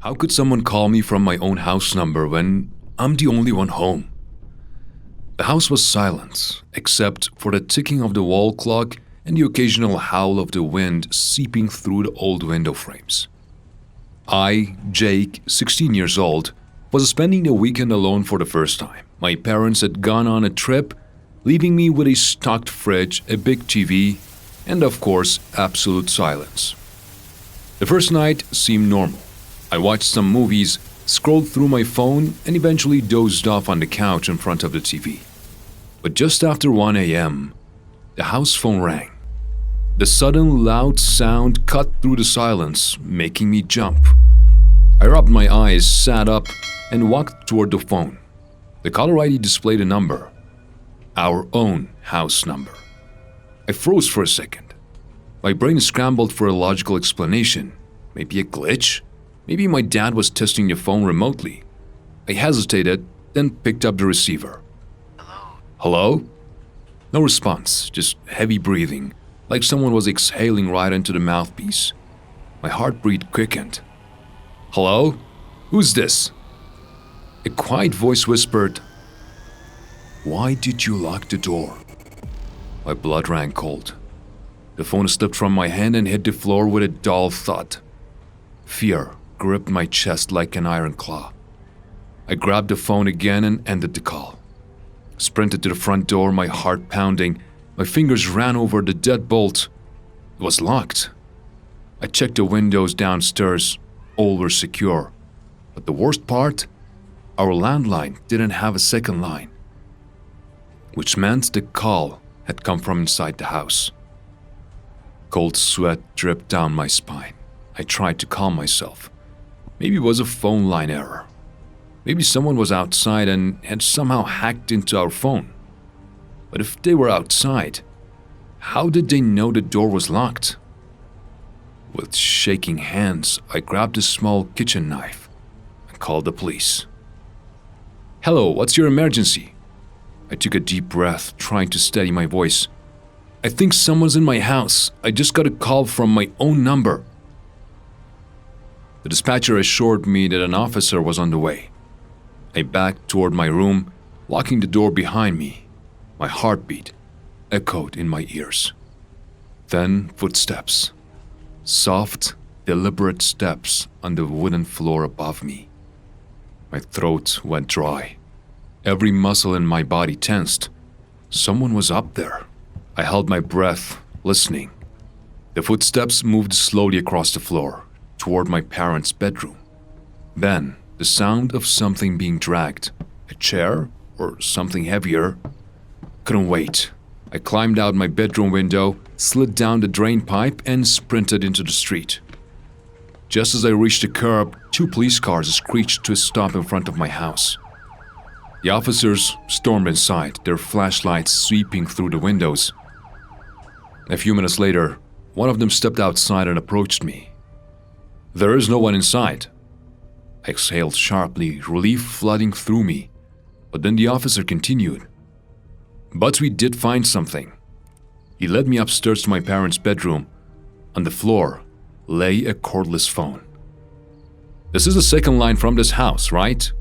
How could someone call me from my own house number when I'm the only one home? The house was silent, except for the ticking of the wall clock and the occasional howl of the wind seeping through the old window frames. I, Jake, 16 years old, was spending the weekend alone for the first time. My parents had gone on a trip, leaving me with a stocked fridge, a big TV, and of course, absolute silence. The first night seemed normal. I watched some movies, scrolled through my phone, and eventually dozed off on the couch in front of the TV. But just after 1 a.m., the house phone rang. The sudden loud sound cut through the silence, making me jump. I rubbed my eyes, sat up, and walked toward the phone. The caller ID displayed a number. Our own house number. I froze for a second. My brain scrambled for a logical explanation. Maybe a glitch? Maybe my dad was testing the phone remotely. I hesitated, then picked up the receiver. Hello? No response, just heavy breathing, like someone was exhaling right into the mouthpiece. My heartbeat quickened. Hello? Who's this? A quiet voice whispered, "Why did you lock the door?" My blood ran cold. The phone slipped from my hand and hit the floor with a dull thud. Fear gripped my chest like an iron claw. I grabbed the phone again and ended the call. Sprinted to the front door, my heart pounding. My fingers ran over the deadbolt. It was locked. I checked the windows downstairs. All were secure. But the worst part? Our landline didn't have a second line, which meant the call had come from inside the house. Cold sweat dripped down my spine. I tried to calm myself. Maybe it was a phone line error. Maybe someone was outside and had somehow hacked into our phone. But if they were outside, how did they know the door was locked? With shaking hands, I grabbed a small kitchen knife and called the police. "Hello, what's your emergency?" I took a deep breath, trying to steady my voice. "I think someone's in my house. I just got a call from my own number." The dispatcher assured me that an officer was on the way. I backed toward my room, locking the door behind me. My heartbeat echoed in my ears. Then footsteps. Soft, deliberate steps on the wooden floor above me. My throat went dry. Every muscle in my body tensed. Someone was up there. I held my breath, listening. The footsteps moved slowly across the floor, toward my parents' bedroom. Then, the sound of something being dragged. A chair or something heavier. Couldn't wait. I climbed out my bedroom window, slid down the drain pipe, and sprinted into the street. Just as I reached the curb, 2 police cars screeched to a stop in front of my house. The officers stormed inside, their flashlights sweeping through the windows. A few minutes later, one of them stepped outside and approached me. "There is no one inside." I exhaled sharply, relief flooding through me. But then the officer continued. "But we did find something." He led me upstairs to my parents' bedroom. On the floor lay a cordless phone. "This is the second line from this house, right?"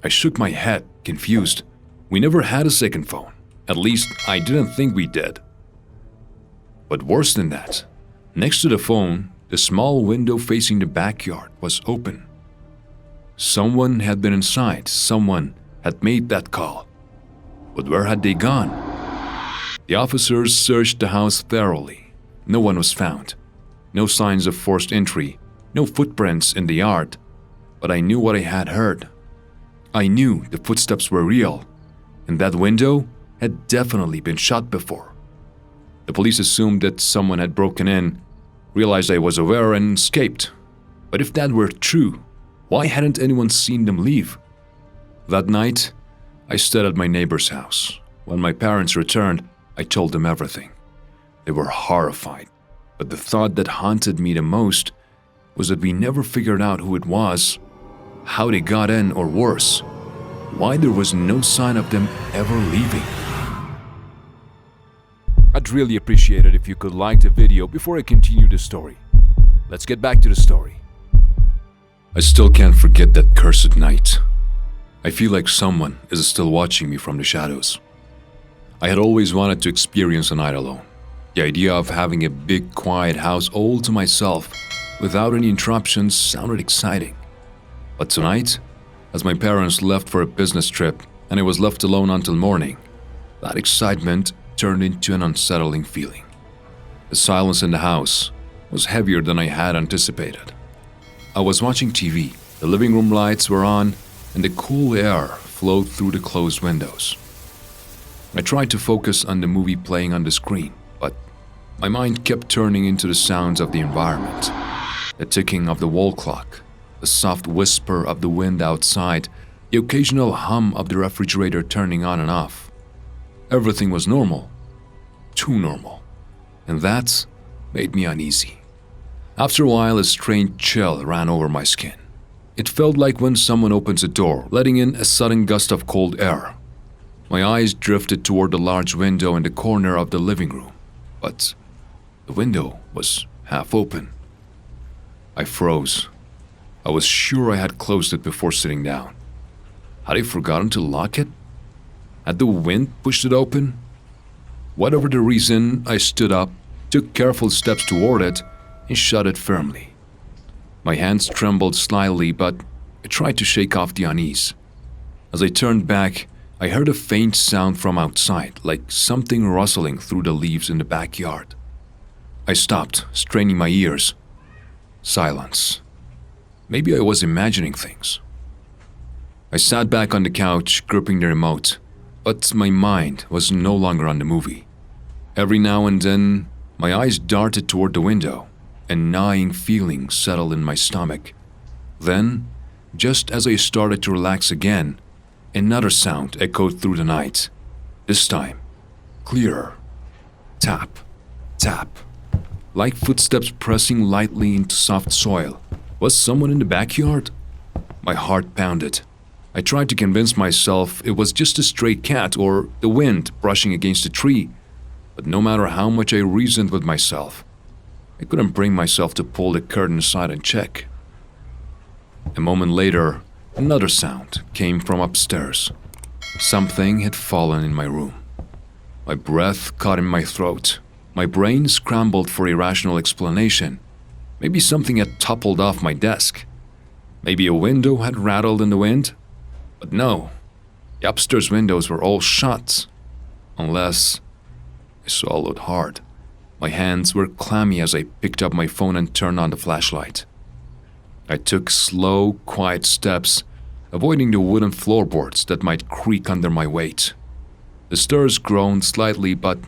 I shook my head, confused. We never had a second phone. At least, I didn't think we did. But worse than that, next to the phone, the small window facing the backyard was open. Someone had been inside. Someone had made that call. But where had they gone? The officers searched the house thoroughly. No one was found. No signs of forced entry. No footprints in the yard. But I knew what I had heard. I knew the footsteps were real, and that window had definitely been shut before. The police assumed that someone had broken in, realized I was aware, and escaped. But if that were true, why hadn't anyone seen them leave? That night, I stayed at my neighbor's house. When my parents returned, I told them everything. They were horrified, but the thought that haunted me the most was that we never figured out who it was, how they got in, or worse, why there was no sign of them ever leaving. I'd really appreciate it if you could like the video before I continue the story. Let's get back to the story. I still can't forget that cursed night. I feel like someone is still watching me from the shadows. I had always wanted to experience a night alone. The idea of having a big, quiet house all to myself without any interruptions sounded exciting. But tonight, as my parents left for a business trip and I was left alone until morning, that excitement turned into an unsettling feeling. The silence in the house was heavier than I had anticipated. I was watching TV, the living room lights were on, and the cool air flowed through the closed windows. I tried to focus on the movie playing on the screen, but my mind kept turning into the sounds of the environment. The ticking of the wall clock, the soft whisper of the wind outside, the occasional hum of the refrigerator turning on and off. Everything was normal, too normal, and that made me uneasy. After a while, a strange chill ran over my skin. It felt like when someone opens a door, letting in a sudden gust of cold air. My eyes drifted toward the large window in the corner of the living room, but the window was half open. I froze. I was sure I had closed it before sitting down. Had I forgotten to lock it? Had the wind pushed it open? Whatever the reason, I stood up, took careful steps toward it, and shut it firmly. My hands trembled slightly, but I tried to shake off the unease. As I turned back, I heard a faint sound from outside, like something rustling through the leaves in the backyard. I stopped, straining my ears. Silence. Maybe I was imagining things. I sat back on the couch, gripping the remote, but my mind was no longer on the movie. Every now and then, my eyes darted toward the window, and gnawing feeling settled in my stomach. Then, just as I started to relax again, another sound echoed through the night. This time, clearer. Tap, tap. Like footsteps pressing lightly into soft soil. Was someone in the backyard? My heart pounded. I tried to convince myself it was just a stray cat or the wind brushing against a tree, but no matter how much I reasoned with myself, I couldn't bring myself to pull the curtain aside and check. A moment later, another sound came from upstairs. Something had fallen in my room. My breath caught in my throat. My brain scrambled for irrational explanation. Maybe something had toppled off my desk. Maybe a window had rattled in the wind. But no, the upstairs windows were all shut. Unless I swallowed hard. My hands were clammy as I picked up my phone and turned on the flashlight. I took slow, quiet steps, avoiding the wooden floorboards that might creak under my weight. The stairs groaned slightly, but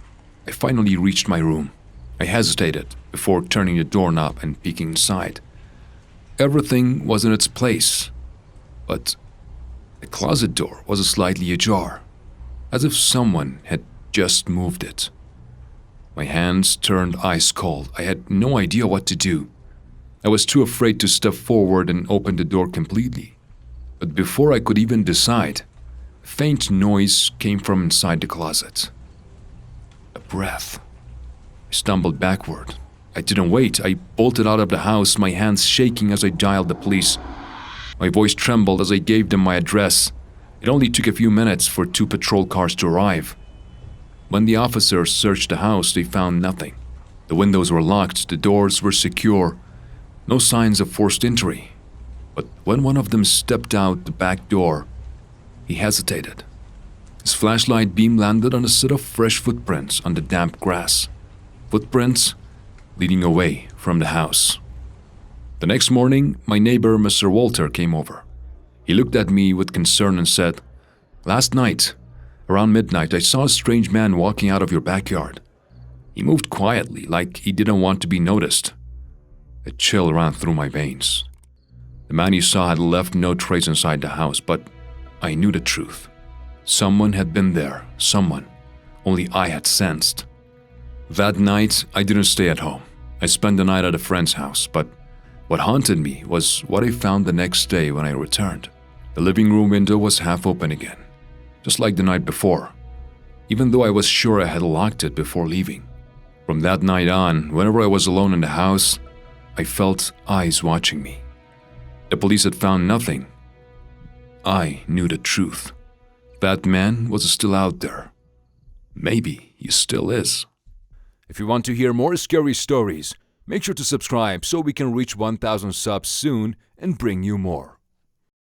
I finally reached my room. I hesitated before turning the doorknob and peeking inside. Everything was in its place, but the closet door was slightly ajar, as if someone had just moved it. My hands turned ice cold. I had no idea what to do. I was too afraid to step forward and open the door completely. But before I could even decide, a faint noise came from inside the closet. A breath. I stumbled backward. I didn't wait. I bolted out of the house, my hands shaking as I dialed the police. My voice trembled as I gave them my address. It only took a few minutes for 2 patrol cars to arrive. When the officers searched the house, they found nothing. The windows were locked, the doors were secure, no signs of forced entry. But when one of them stepped out the back door, he hesitated. His flashlight beam landed on a set of fresh footprints on the damp grass. Footprints leading away from the house. The next morning, my neighbor, Mr. Walter, came over. He looked at me with concern and said, "Last night, around midnight, I saw a strange man walking out of your backyard. He moved quietly, like he didn't want to be noticed." A chill ran through my veins. The man he saw had left no trace inside the house, but I knew the truth. Someone had been there, someone only I had sensed. That night, I didn't stay at home. I spent the night at a friend's house, but what haunted me was what I found the next day when I returned. The living room window was half open again, just like the night before, even though I was sure I had locked it before leaving. From that night on, whenever I was alone in the house, I felt eyes watching me. The police had found nothing. I knew the truth. That man was still out there. Maybe he still is. If you want to hear more scary stories, make sure to subscribe so we can reach 1,000 subs soon and bring you more.